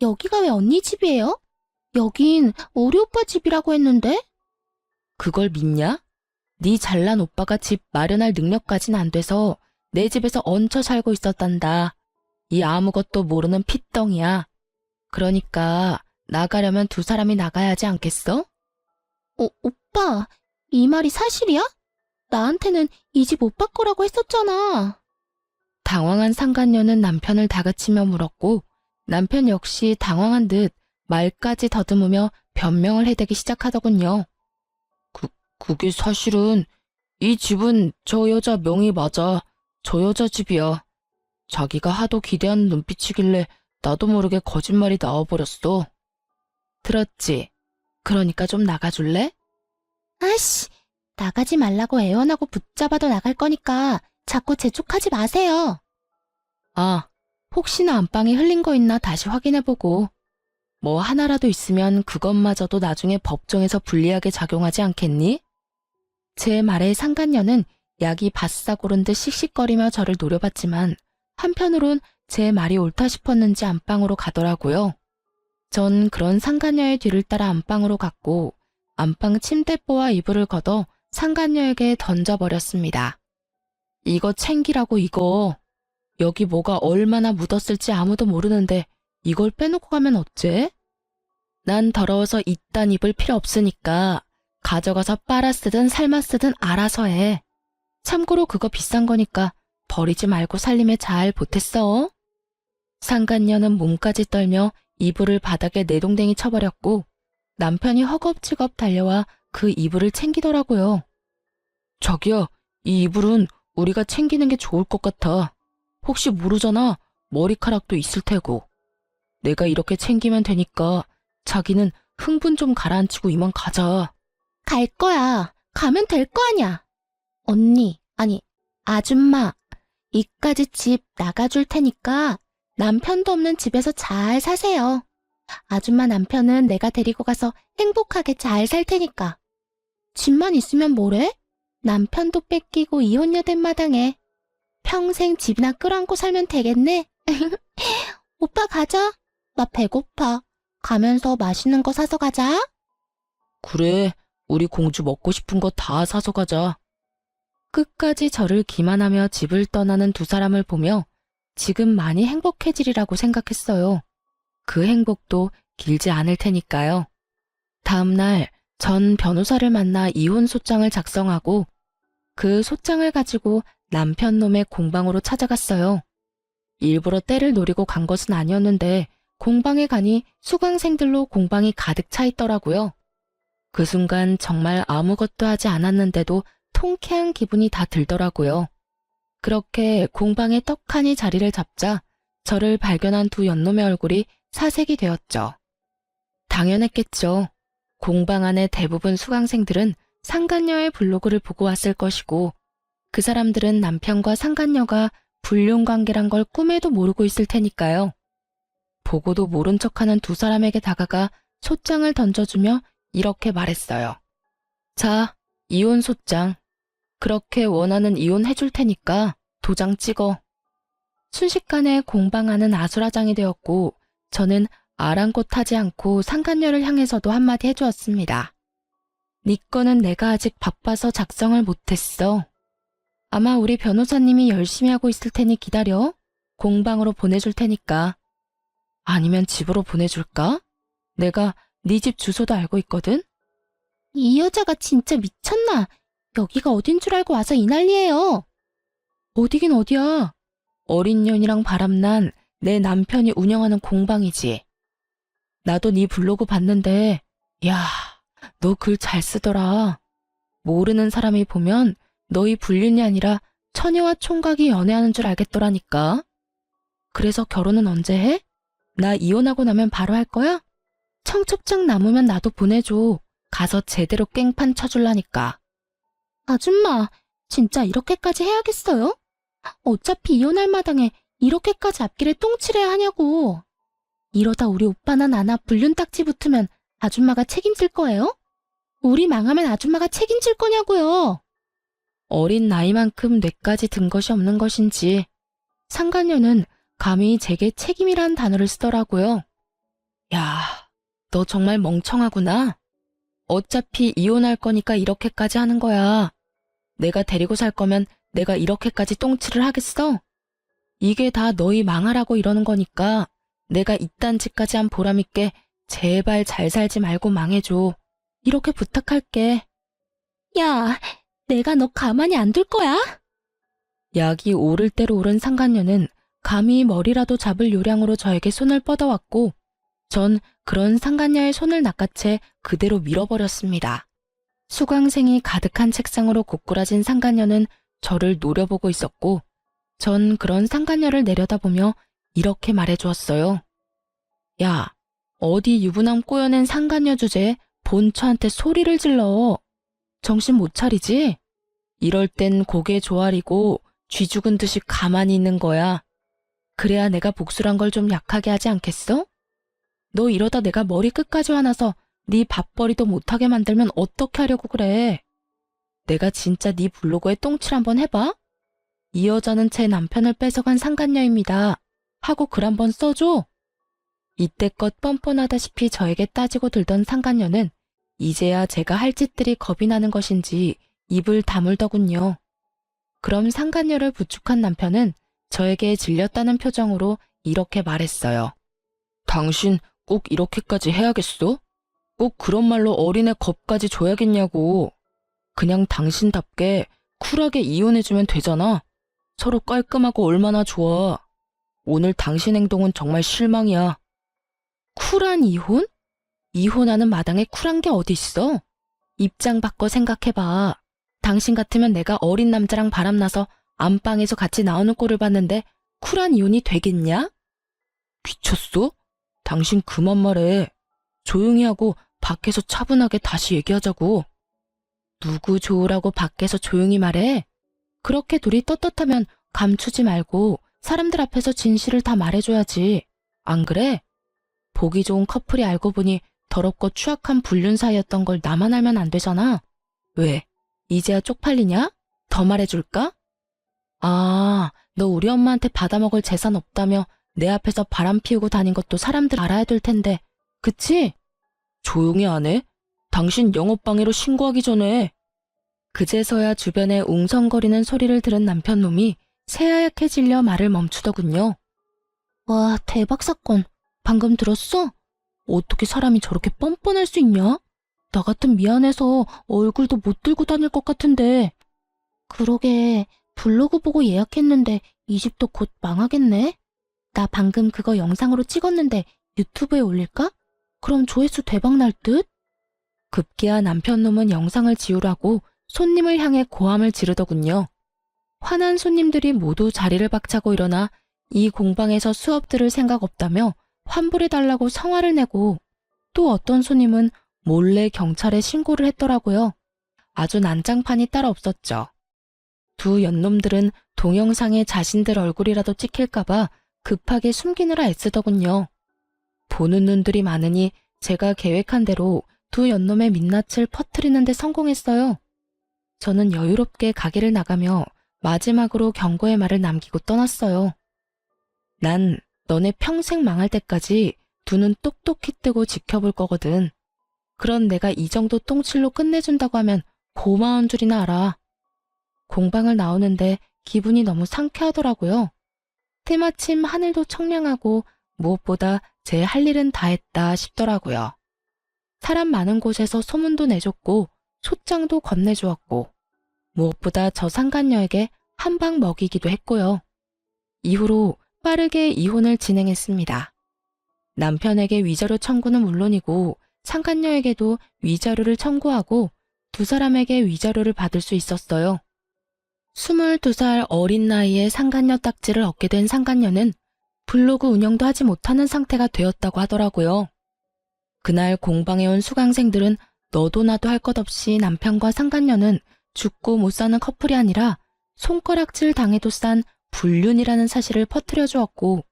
여기가 왜 언니 집이에요? 여긴 우리 오빠 집이라고 했는데? 그걸 믿냐? 네 잘난 오빠가 집 마련할 능력까진 안 돼서 내 집에서 얹혀 살고 있었단다. 이 아무것도 모르는 핏덩이야. 그러니까 나가려면 두 사람이 나가야 하지 않겠어? 오빠, 이 말이 사실이야? 나한테는 이 집 오빠 거라고 했었잖아. 당황한 상간녀는 남편을 다그치며 물었고, 남편 역시 당황한 듯 말까지 더듬으며 변명을 해대기 시작하더군요. 그게 사실은 이 집은 저 여자 명의 맞아. 저 여자 집이야. 자기가 하도 기대하는 눈빛이길래 나도 모르게 거짓말이 나와버렸어. 들었지? 그러니까 좀 나가줄래? 아씨, 나가지 말라고 애원하고 붙잡아도 나갈 거니까 자꾸 재촉하지 마세요. 아, 혹시나 안방에 흘린 거 있나 다시 확인해보고. 뭐 하나라도 있으면 그것마저도 나중에 법정에서 불리하게 작용하지 않겠니? 제 말에 상간녀는 약이 바싹 오른 듯 씩씩거리며 저를 노려봤지만 한편으론 제 말이 옳다 싶었는지 안방으로 가더라고요. 전 그런 상간녀의 뒤를 따라 안방으로 갔고 안방 침대보와 이불을 걷어 상간녀에게 던져버렸습니다. 이거 챙기라고 이거. 여기 뭐가 얼마나 묻었을지 아무도 모르는데 이걸 빼놓고 가면 어째? 난 더러워서 이딴 입을 필요 없으니까 가져가서 빨아 쓰든 삶아 쓰든 알아서 해. 참고로 그거 비싼 거니까 버리지 말고 살림에 잘 보탰어. 상간녀는 몸까지 떨며 이불을 바닥에 내동댕이 쳐버렸고 남편이 허겁지겁 달려와 그 이불을 챙기더라고요. 자기야, 이 이불은 우리가 챙기는 게 좋을 것 같아. 혹시 모르잖아. 머리카락도 있을 테고. 내가 이렇게 챙기면 되니까 자기는 흥분 좀 가라앉히고 이만 가자. 갈 거야. 가면 될 거 아냐. 언니, 아니, 아줌마, 이까지 집 나가줄 테니까 남편도 없는 집에서 잘 사세요. 아줌마 남편은 내가 데리고 가서 행복하게 잘 살 테니까. 집만 있으면 뭐래? 남편도 뺏기고 이혼녀 된 마당에 평생 집이나 끌어안고 살면 되겠네. 오빠 가자. 나 배고파. 가면서 맛있는 거 사서 가자. 그래, 우리 공주 먹고 싶은 거 다 사서 가자. 끝까지 저를 기만하며 집을 떠나는 두 사람을 보며 지금 많이 행복해지리라고 생각했어요. 그 행복도 길지 않을 테니까요. 다음 날 전 변호사를 만나 이혼 소장을 작성하고 그 소장을 가지고 남편 놈의 공방으로 찾아갔어요. 일부러 때를 노리고 간 것은 아니었는데 공방에 가니 수강생들로 공방이 가득 차 있더라고요. 그 순간 정말 아무것도 하지 않았는데도 통쾌한 기분이 다 들더라고요. 그렇게 공방에 떡하니 자리를 잡자 저를 발견한 두 연놈의 얼굴이 사색이 되었죠. 당연했겠죠. 공방 안의 대부분 수강생들은 상간녀의 블로그를 보고 왔을 것이고 그 사람들은 남편과 상간녀가 불륜관계란 걸 꿈에도 모르고 있을 테니까요. 보고도 모른 척하는 두 사람에게 다가가 소장을 던져주며 이렇게 말했어요. 자, 이혼 소장. 그렇게 원하는 이혼 해줄 테니까 도장 찍어. 순식간에 공방 안은 아수라장이 되었고 저는 아랑곳하지 않고 상간녀를 향해서도 한마디 해주었습니다. 네 거는 내가 아직 바빠서 작성을 못했어. 아마 우리 변호사님이 열심히 하고 있을 테니 기다려. 공방으로 보내줄 테니까. 아니면 집으로 보내줄까? 내가 네 집 주소도 알고 있거든? 이 여자가 진짜 미쳤나? 여기가 어딘 줄 알고 와서 이 난리예요. 어디긴 어디야. 어린 년이랑 바람난 내 남편이 운영하는 공방이지. 나도 네 블로그 봤는데, 야, 너 글 잘 쓰더라. 모르는 사람이 보면 너희 불륜이 아니라 처녀와 총각이 연애하는 줄 알겠더라니까. 그래서 결혼은 언제 해? 나 이혼하고 나면 바로 할 거야? 청첩장 남으면 나도 보내줘. 가서 제대로 깽판 쳐줄라니까. 아줌마, 진짜 이렇게까지 해야겠어요? 어차피 이혼할 마당에 이렇게까지 앞길에 똥칠해야 하냐고. 이러다 우리 오빠나 나나 불륜 딱지 붙으면 아줌마가 책임질 거예요? 우리 망하면 아줌마가 책임질 거냐고요. 어린 나이만큼 뇌까지 든 것이 없는 것인지 상간녀는 감히 제게 책임이란 단어를 쓰더라고요. 야, 너 정말 멍청하구나. 어차피 이혼할 거니까 이렇게까지 하는 거야. 내가 데리고 살 거면 내가 이렇게까지 똥칠을 하겠어? 이게 다 너희 망하라고 이러는 거니까 내가 이딴 짓까지 한 보람 있게 제발 잘 살지 말고 망해줘. 이렇게 부탁할게. 야, 내가 너 가만히 안 둘 거야? 약이 오를 대로 오른 상간녀는 감히 머리라도 잡을 요량으로 저에게 손을 뻗어왔고 전 그런 상간녀의 손을 낚아채 그대로 밀어버렸습니다. 수강생이 가득한 책상으로 고꾸라진 상간녀는 저를 노려보고 있었고 전 그런 상간녀를 내려다보며 이렇게 말해주었어요. 야, 어디 유부남 꼬여낸 상간녀 주제에 본처한테 소리를 질러. 정신 못 차리지? 이럴 땐 고개 조아리고 쥐 죽은 듯이 가만히 있는 거야. 그래야 내가 복수란 걸 좀 약하게 하지 않겠어? 너 이러다 내가 머리 끝까지 화나서 네 밥벌이도 못하게 만들면 어떻게 하려고 그래? 내가 진짜 네 블로그에 똥칠 한번 해봐? 이 여자는 제 남편을 뺏어간 상간녀입니다. 하고 글 한번 써줘. 이때껏 뻔뻔하다시피 저에게 따지고 들던 상간녀는 이제야 제가 할 짓들이 겁이 나는 것인지 입을 다물더군요. 그럼 상간녀를 부축한 남편은 저에게 질렸다는 표정으로 이렇게 말했어요. 당신 꼭 이렇게까지 해야겠어? 꼭 그런 말로 어린애 겁까지 줘야겠냐고. 그냥 당신답게 쿨하게 이혼해주면 되잖아. 서로 깔끔하고 얼마나 좋아. 오늘 당신 행동은 정말 실망이야. 쿨한 이혼? 이혼하는 마당에 쿨한 게 어디 있어? 입장 바꿔 생각해봐. 당신 같으면 내가 어린 남자랑 바람나서 안방에서 같이 나오는 꼴을 봤는데 쿨한 이혼이 되겠냐? 미쳤어? 당신 그만 말해. 조용히 하고 밖에서 차분하게 다시 얘기하자고. 누구 좋으라고 밖에서 조용히 말해? 그렇게 둘이 떳떳하면 감추지 말고 사람들 앞에서 진실을 다 말해줘야지. 안 그래? 보기 좋은 커플이 알고 보니 더럽고 추악한 불륜 사이였던 걸 나만 알면 안 되잖아. 왜? 이제야 쪽팔리냐? 더 말해줄까? 아, 너 우리 엄마한테 받아먹을 재산 없다며 내 앞에서 바람 피우고 다닌 것도 사람들 알아야 될 텐데. 그치? 조용히 안 해? 당신 영업방해로 신고하기 전에. 그제서야 주변에 웅성거리는 소리를 들은 남편 놈이 새하얗게 질려 말을 멈추더군요. 와, 대박 사건. 방금 들었어? 어떻게 사람이 저렇게 뻔뻔할 수 있냐? 나 같은 미안해서 얼굴도 못 들고 다닐 것 같은데. 그러게, 블로그 보고 예약했는데 이 집도 곧 망하겠네? 나 방금 그거 영상으로 찍었는데 유튜브에 올릴까? 그럼 조회수 대박 날 듯? 급기야 남편 놈은 영상을 지우라고 손님을 향해 고함을 지르더군요. 화난 손님들이 모두 자리를 박차고 일어나 이 공방에서 수업 들을 생각 없다며 환불해달라고 성화를 내고 또 어떤 손님은 몰래 경찰에 신고를 했더라고요. 아주 난장판이 따로 없었죠. 두 연놈들은 동영상에 자신들 얼굴이라도 찍힐까봐 급하게 숨기느라 애쓰더군요. 보는 눈들이 많으니 제가 계획한 대로 두 연놈의 민낯을 퍼뜨리는 데 성공했어요. 저는 여유롭게 가게를 나가며 마지막으로 경고의 말을 남기고 떠났어요. 난 너네 평생 망할 때까지 두 눈 똑똑히 뜨고 지켜볼 거거든. 그런 내가 이 정도 똥칠로 끝내준다고 하면 고마운 줄이나 알아. 공방을 나오는데 기분이 너무 상쾌하더라고요. 때마침 하늘도 청량하고 무엇보다 제 할 일은 다 했다 싶더라고요. 사람 많은 곳에서 소문도 내줬고 소장도 건네주었고 무엇보다 저 상간녀에게 한 방 먹이기도 했고요. 이후로 빠르게 이혼을 진행했습니다. 남편에게 위자료 청구는 물론이고 상간녀에게도 위자료를 청구하고 두 사람에게 위자료를 받을 수 있었어요. 22살 어린 나이에 상간녀 딱지를 얻게 된 상간녀는 블로그 운영도 하지 못하는 상태가 되었다고 하더라고요. 그날 공방에 온 수강생들은 너도 나도 할 것 없이 남편과 상간녀는 죽고 못 사는 커플이 아니라 손가락질 당해도 싼 불륜이라는 사실을 퍼뜨려 주었고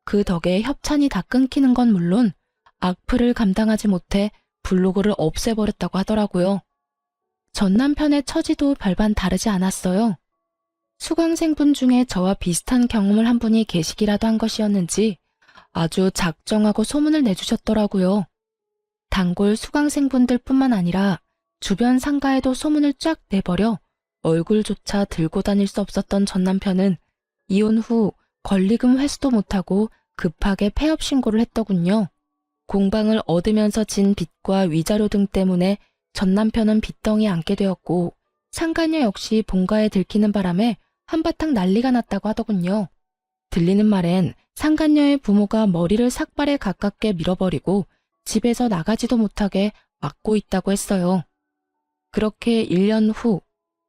그 덕에 협찬이 다 끊기는 건 물론 악플을 감당하지 못해 블로그를 없애버렸다고 하더라고요. 전 남편의 처지도 별반 다르지 않았어요. 수강생분 중에 저와 비슷한 경험을 한 분이 계시기라도 한 것이었는지 아주 작정하고 소문을 내주셨더라고요. 단골 수강생분들뿐만 아니라 주변 상가에도 소문을 쫙 내버려 얼굴조차 들고 다닐 수 없었던 전 남편은 이혼 후 권리금 회수도 못하고 급하게 폐업 신고를 했더군요. 공방을 얻으면서 진 빚과 위자료 등 때문에 전 남편은 빚덩이에 앉게 되었고 상간녀 역시 본가에 들키는 바람에 한바탕 난리가 났다고 하더군요. 들리는 말엔 상간녀의 부모가 머리를 삭발에 가깝게 밀어버리고 집에서 나가지도 못하게 막고 있다고 했어요. 그렇게 1년 후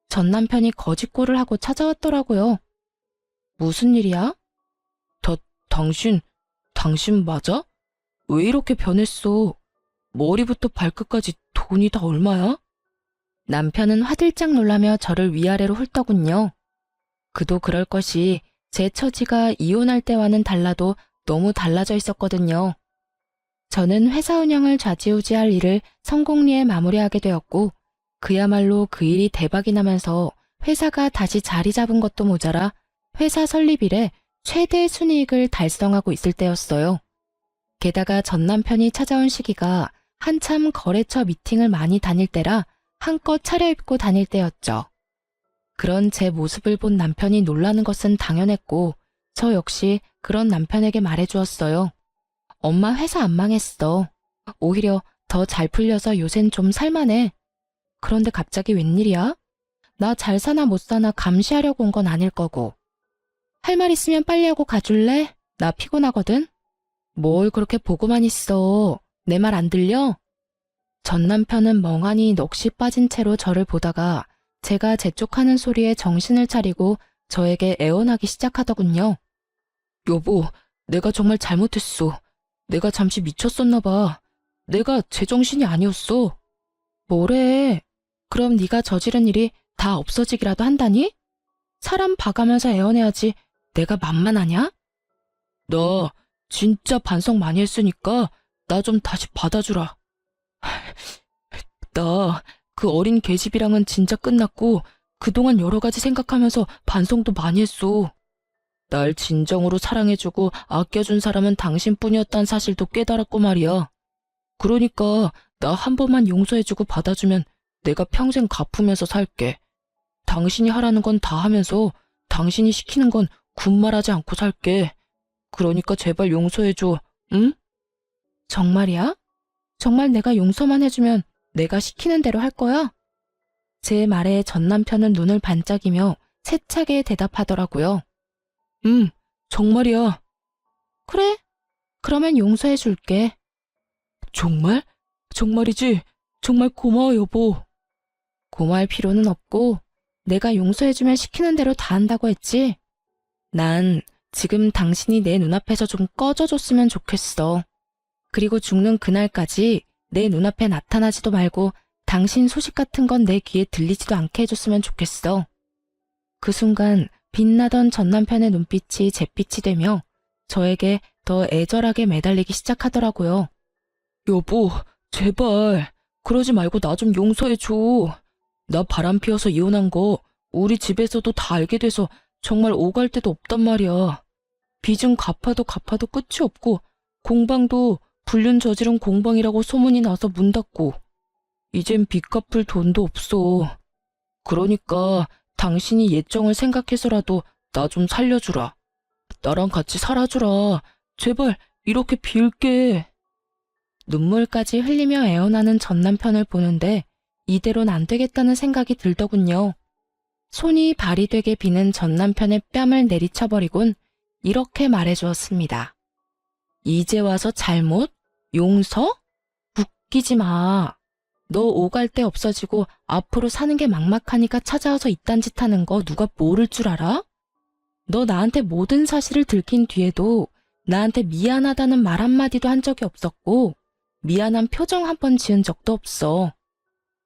전 남편이 거짓골을 하고 찾아왔더라고요. 무슨 일이야? 당신 맞아? 왜 이렇게 변했어? 머리부터 발끝까지 돈이 다 얼마야? 남편은 화들짝 놀라며 저를 위아래로 훑더군요. 그도 그럴 것이 제 처지가 이혼할 때와는 달라도 너무 달라져 있었거든요. 저는 회사 운영을 좌지우지할 일을 성공리에 마무리하게 되었고 그야말로 그 일이 대박이 나면서 회사가 다시 자리 잡은 것도 모자라 회사 설립일에 최대 순이익을 달성하고 있을 때였어요. 게다가 전 남편이 찾아온 시기가 한참 거래처 미팅을 많이 다닐 때라 한껏 차려입고 다닐 때였죠. 그런 제 모습을 본 남편이 놀라는 것은 당연했고 저 역시 그런 남편에게 말해주었어요. 엄마 회사 안 망했어. 오히려 더 잘 풀려서 요샌 좀 살만해. 그런데 갑자기 웬일이야? 나 잘 사나 못 사나 감시하려고 온 건 아닐 거고. 할 말 있으면 빨리 하고 가줄래? 나 피곤하거든. 뭘 그렇게 보고만 있어. 내 말 안 들려? 전 남편은 멍하니 넋이 빠진 채로 저를 보다가 제가 재촉하는 소리에 정신을 차리고 저에게 애원하기 시작하더군요. 여보, 내가 정말 잘못했어. 내가 잠시 미쳤었나 봐. 내가 제정신이 아니었어. 뭐래? 그럼 네가 저지른 일이 다 없어지기라도 한다니? 사람 봐가면서 애원해야지 내가 만만하냐? 나 진짜 반성 많이 했으니까 나 좀 다시 받아주라. 나 그 어린 계집이랑은 진짜 끝났고 그동안 여러 가지 생각하면서 반성도 많이 했어. 날 진정으로 사랑해주고 아껴준 사람은 당신뿐이었다는 사실도 깨달았고 말이야. 그러니까 나 한 번만 용서해주고 받아주면 내가 평생 갚으면서 살게. 당신이 하라는 건 다 하면서 당신이 시키는 건 군말하지 않고 살게. 그러니까 제발 용서해줘, 응? 정말이야? 정말 내가 용서만 해주면 내가 시키는 대로 할 거야? 제 말에 전 남편은 눈을 반짝이며 세차게 대답하더라고요. 응, 정말이야. 그래? 그러면 용서해 줄게. 정말? 정말이지? 정말 고마워, 여보. 고마울 필요는 없고 내가 용서해주면 시키는 대로 다 한다고 했지? 난 지금 당신이 내 눈앞에서 좀 꺼져줬으면 좋겠어. 그리고 죽는 그날까지 내 눈앞에 나타나지도 말고 당신 소식 같은 건 내 귀에 들리지도 않게 해줬으면 좋겠어. 그 순간 빛나던 전 남편의 눈빛이 잿빛이 되며 저에게 더 애절하게 매달리기 시작하더라고요. 여보, 제발 그러지 말고 나 좀 용서해줘. 나 바람 피워서 이혼한 거 우리 집에서도 다 알게 돼서 정말 오갈 데도 없단 말이야. 빚은 갚아도 끝이 없고 공방도 불륜 저지른 공방이라고 소문이 나서 문 닫고 이젠 빚 갚을 돈도 없어. 그러니까 당신이 예정을 생각해서라도 나 좀 살려주라. 나랑 같이 살아주라. 제발 이렇게 빌게. 눈물까지 흘리며 애원하는 전 남편을 보는데 이대로는 안 되겠다는 생각이 들더군요. 손이 발이 되게 비는 전 남편의 뺨을 내리쳐버리곤 이렇게 말해주었습니다. 이제 와서 잘못? 용서? 웃기지 마. 너 오갈 데 없어지고 앞으로 사는 게 막막하니까 찾아와서 이딴 짓 하는 거 누가 모를 줄 알아? 너 나한테 모든 사실을 들킨 뒤에도 나한테 미안하다는 말 한마디도 한 적이 없었고 미안한 표정 한 번 지은 적도 없어.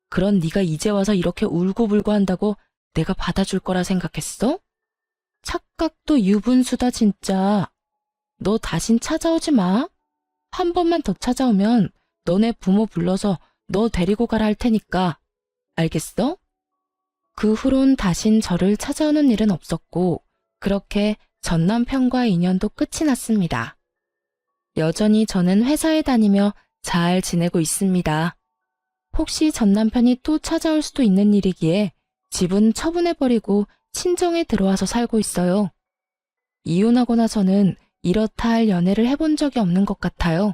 그런 네가 이제 와서 이렇게 울고불고 한다고 내가 받아줄 거라 생각했어? 착각도 유분수다 진짜. 너 다신 찾아오지 마. 한 번만 더 찾아오면 너네 부모 불러서 너 데리고 가라 할 테니까. 알겠어? 그 후론 다신 저를 찾아오는 일은 없었고 그렇게 전 남편과의 인연도 끝이 났습니다. 여전히 저는 회사에 다니며 잘 지내고 있습니다. 혹시 전 남편이 또 찾아올 수도 있는 일이기에 집은 처분해버리고 친정에 들어와서 살고 있어요. 이혼하고 나서는 이렇다 할 연애를 해본 적이 없는 것 같아요.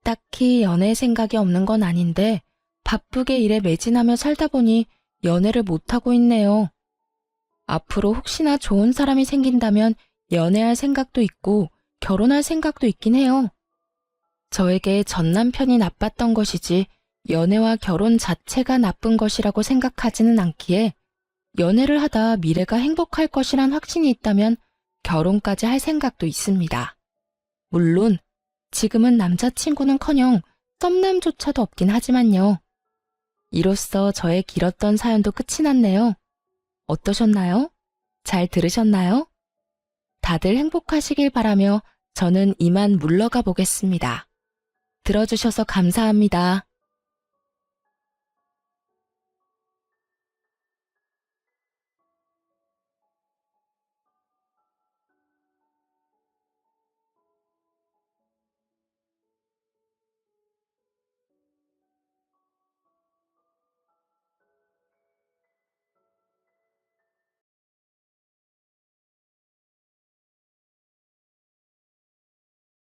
딱히 연애 생각이 없는 건 아닌데 바쁘게 일에 매진하며 살다 보니 연애를 못하고 있네요. 앞으로 혹시나 좋은 사람이 생긴다면 연애할 생각도 있고 결혼할 생각도 있긴 해요. 저에게 전 남편이 나빴던 것이지 연애와 결혼 자체가 나쁜 것이라고 생각하지는 않기에 연애를 하다 미래가 행복할 것이란 확신이 있다면 결혼까지 할 생각도 있습니다. 물론 지금은 남자친구는커녕 썸남조차도 없긴 하지만요. 이로써 저의 길었던 사연도 끝이 났네요. 어떠셨나요? 잘 들으셨나요? 다들 행복하시길 바라며 저는 이만 물러가 보겠습니다. 들어주셔서 감사합니다.